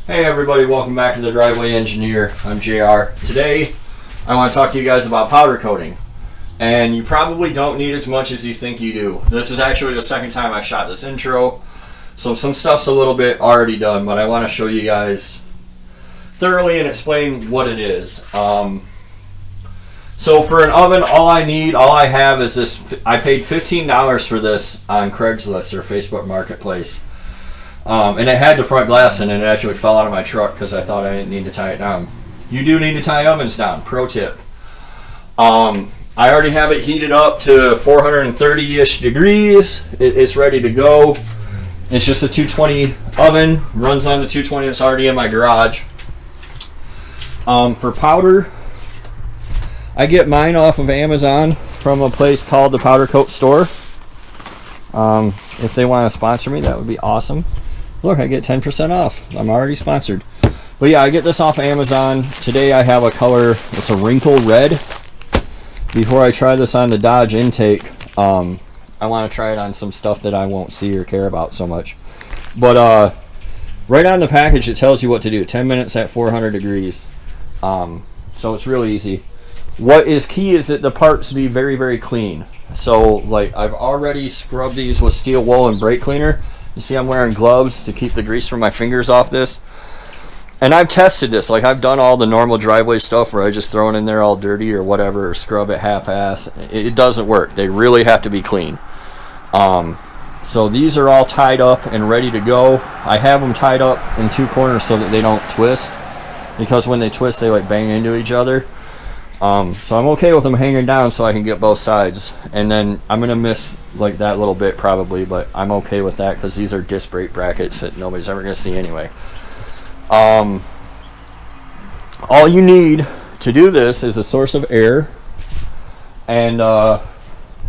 Hey everybody, welcome back to the Driveway Engineer. I'm JR. Today I want to talk to you guys about powder coating. And you probably don't need as much as you think you do. This is actually the second time I shot this intro, so some stuff's a little bit already done, but I want to show you guys thoroughly and explain what it is. So for an oven, all I have is this. I paid $15 for this on Craigslist or Facebook Marketplace. And it had the front glass in it. It actually fell out of my truck because I thought I didn't need to tie it down. You do need to tie ovens down. Pro tip. I already have it heated up to 430-ish degrees. It's ready to go. It's just a 220 oven. Runs on the 220 that's already in my garage. For powder, I get mine off of Amazon from a place called the Powder Coat Store. If they want to sponsor me, that would be awesome. Look, I get 10% off. I'm already sponsored. But yeah, I get this off of Amazon. Today I have a color, it's a wrinkle red. Before I try this on the Dodge intake, I want to try it on some stuff that I won't see or care about so much. But right on the package it tells you what to do. 10 minutes at 400 degrees. So it's really easy. What is key is that the parts be very, very clean. So like I've already scrubbed these with steel wool and brake cleaner. You see I'm wearing gloves to keep the grease from my fingers off this. And I've tested this. Like I've done all the normal driveway stuff where I just throw it in there all dirty or whatever, or scrub it half-ass. It doesn't work. They really have to be clean. So these are all tied up and ready to go. I have them tied up in two corners so that they don't twist, because when they twist they like bang into each other. So I'm okay with them hanging down so I can get both sides. And then I'm going to miss like that little bit probably, but I'm okay with that because these are disc brake brackets that nobody's ever going to see anyway. All you need to do this is a source of air and a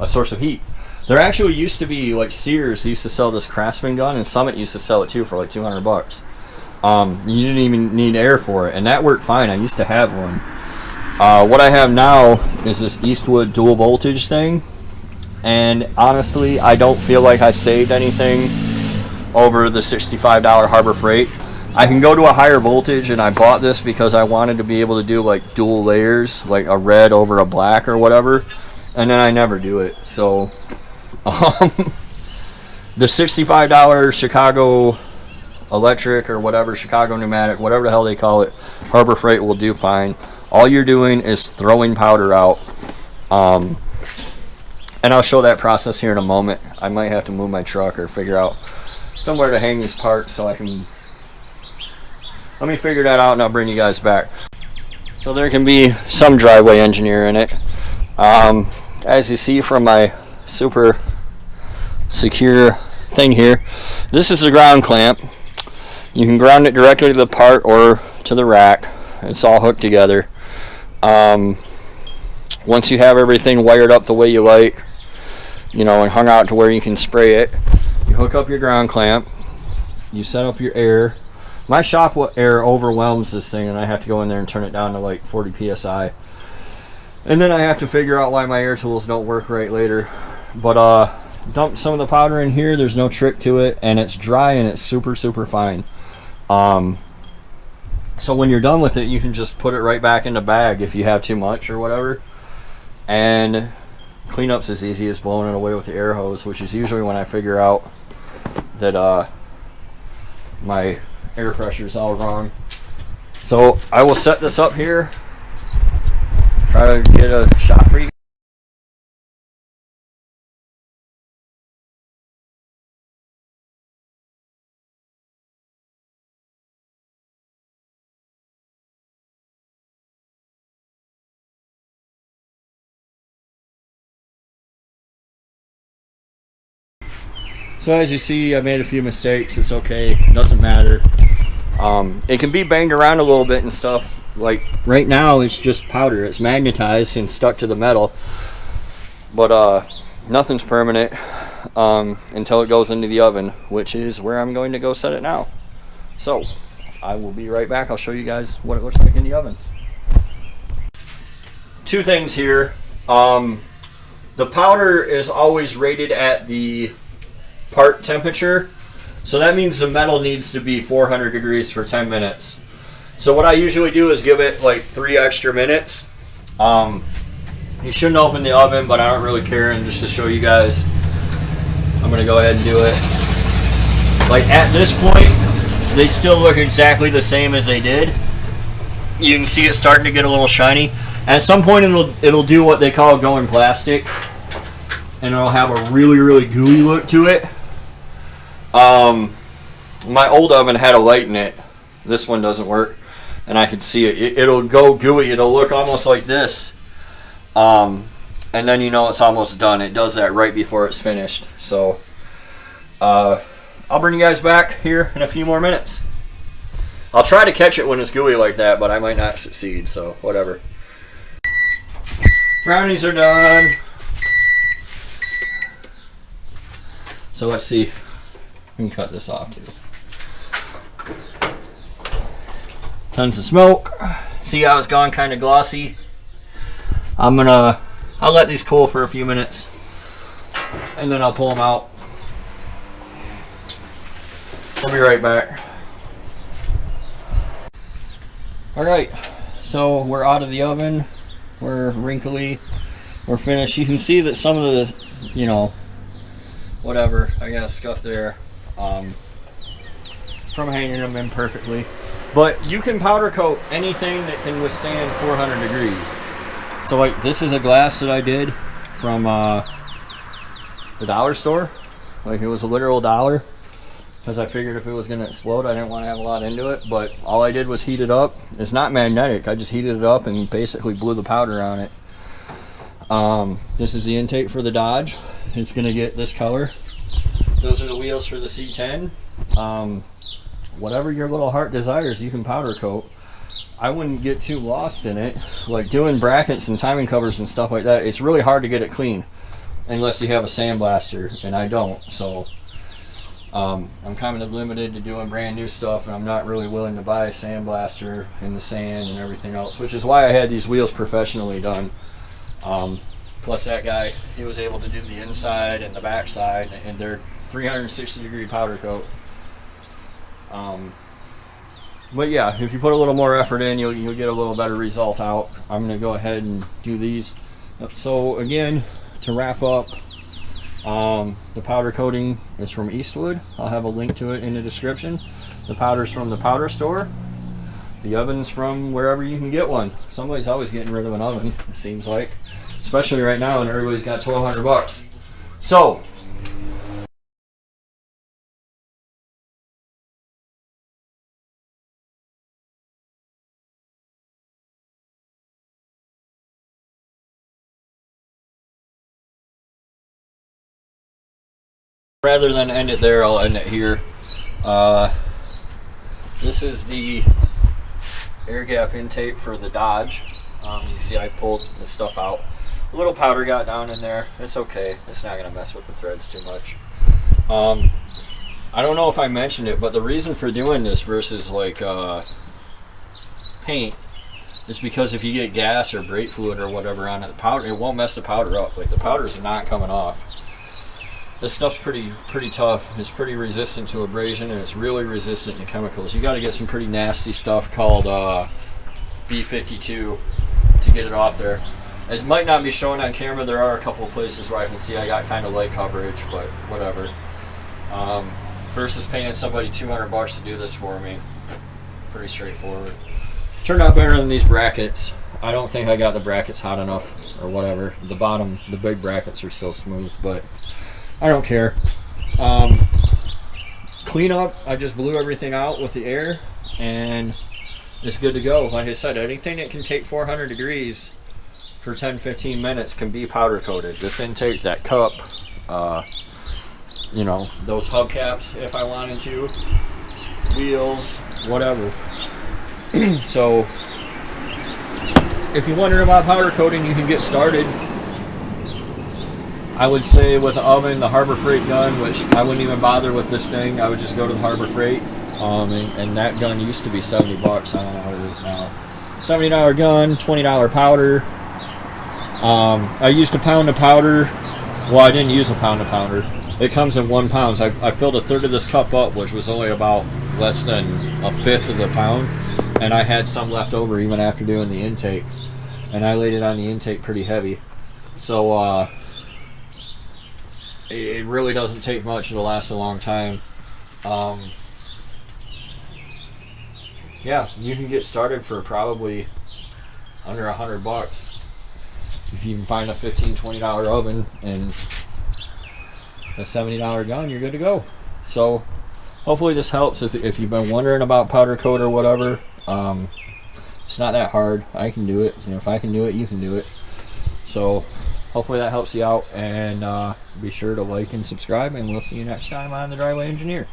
source of heat. There actually used to be, like Sears used to sell this Craftsman gun, and Summit used to sell it too for like $200. You didn't even need air for it, and that worked fine. I used to have one. What I have now is this Eastwood dual voltage thing, and honestly I don't feel like I saved anything over the $65 Harbor Freight. I can go to a higher voltage, and I bought this because I wanted to be able to do like dual layers, like a red over a black or whatever, and then I never do it. So the $65 Chicago Electric or whatever, Chicago Pneumatic, whatever the hell they call it, Harbor Freight will do fine. All you're doing is throwing powder out, and I'll show that process here in a moment. I might have to move my truck or figure out somewhere to hang these parts so I can, let me figure that out and I'll bring you guys back. So there can be some driveway engineer in it. As you see from my super secure thing here, this is the ground clamp. You can ground it directly to the part or to the rack. It's all hooked together. Once you have everything wired up the way you like, and hung out to where you can spray it, you hook up your ground clamp, you set up your air. My shop air overwhelms this thing, and I have to go in there and turn it down to like 40 psi. And then I have to figure out why my air tools don't work right later. But dump some of the powder in here. There's no trick to it, and it's dry and it's super, super fine. So when you're done with it, you can just put it right back in the bag if you have too much or whatever. And cleanup's as easy as blowing it away with the air hose, which is usually when I figure out that my air pressure is all wrong. So I will set this up here, try to get a shot for you. So as you see, I made a few mistakes. It's okay. It doesn't matter. It can be banged around a little bit and stuff. Like right now, it's just powder. It's magnetized and stuck to the metal. But nothing's permanent until it goes into the oven, which is where I'm going to go set it now. So I will be right back. I'll show you guys what it looks like in the oven. Two things here. The powder is always rated at the part temperature. So that means the metal needs to be 400 degrees for 10 minutes. So what I usually do is give it like 3 extra minutes. You shouldn't open the oven, but I don't really care. And just to show you guys, I'm going to go ahead and do it. Like at this point, they still look exactly the same as they did. You can see it starting to get a little shiny. At some point, it'll do what they call going plastic, and it'll have a really, really gooey look to it. My old oven had a light in it. This one doesn't work, and I can see it. It'll go gooey. It'll look almost like this. And then you know it's almost done. It does that right before it's finished. So I'll bring you guys back here in a few more minutes. I'll try to catch it when it's gooey like that, but I might not succeed, so whatever. Brownies are done. So let's see. We can cut this off too. Tons of smoke. See how it's gone kind of glossy? I'll let these cool for a few minutes, and then I'll pull them out. I'll be right back. Alright, so we're out of the oven. We're wrinkly. We're finished. You can see that some of the, you know, whatever, I got scuff there from hanging them in perfectly. But you can powder coat anything that can withstand 400 degrees. So like this is a glass that I did from the dollar store. Like it was a literal $1. Because I figured if it was going to explode, I didn't want to have a lot into it. But all I did was heat it up. It's not magnetic. I just heated it up and basically blew the powder on it. This is the intake for the Dodge. It's going to get this color. Those are the wheels for the C10. Whatever your little heart desires, you can powder coat. I wouldn't get too lost in it. Like doing brackets and timing covers and stuff like that, it's really hard to get it clean. Unless you have a sandblaster, and I don't. So I'm kind of limited to doing brand new stuff, and I'm not really willing to buy a sandblaster in the sand and everything else, which is why I had these wheels professionally done. Plus that guy, he was able to do the inside and the back side, and they're 360 degree powder coat. But yeah, if you put a little more effort in, you'll get a little better result out. I'm going to go ahead and do these. So again, to wrap up, the powder coating is from Eastwood. I'll have a link to it in the description. The powder's from the powder store. The oven's from wherever you can get one. Somebody's always getting rid of an oven, it seems like. Especially right now when everybody's got $1,200. So, rather than end it there, I'll end it here. This is the air gap intake for the Dodge. You see I pulled the stuff out. A little powder got down in there. It's okay. It's not going to mess with the threads too much. I don't know if I mentioned it, but the reason for doing this versus like paint is because if you get gas or brake fluid or whatever on it, the powder, it won't mess the powder up. Like the powder's not coming off. This stuff's pretty tough. It's pretty resistant to abrasion, and it's really resistant to chemicals. You got to get some pretty nasty stuff called B52 to get it off there. It might not be showing on camera. There are a couple of places where I can see I got kind of light coverage, but whatever. Versus paying somebody $200 to do this for me, pretty straightforward. Turned out better than these brackets. I don't think I got the brackets hot enough or whatever. The bottom, the big brackets are still smooth, but I don't care. Clean up, I just blew everything out with the air, and it's good to go. Like I said, anything that can take 400 degrees for 10-15 minutes can be powder coated. This intake, that cup, you know, those hubcaps if I wanted to, wheels, whatever. So if you're wondering about powder coating, you can get started. I would say with the oven, the Harbor Freight gun, which I wouldn't even bother with this thing. I would just go to the Harbor Freight, and that gun used to be $70. I don't know what it is now. $70 gun, $20 powder. I used a pound of powder. Well, I didn't use a pound of powder. It comes in 1 pound. So I filled a third of this cup up, which was only about less than a fifth of the pound, and I had some left over even after doing the intake, and I laid it on the intake pretty heavy. So it really doesn't take much to last a long time. Yeah, you can get started for probably under $100 if you can find a $15-20 oven and a $70 gun. You're good to go. So hopefully this helps. If you've been wondering about powder coat or whatever, it's not that hard. I can do it. If I can do it, you can do it. So hopefully that helps you out, and be sure to like and subscribe, and we'll see you next time on The Driveway Engineer.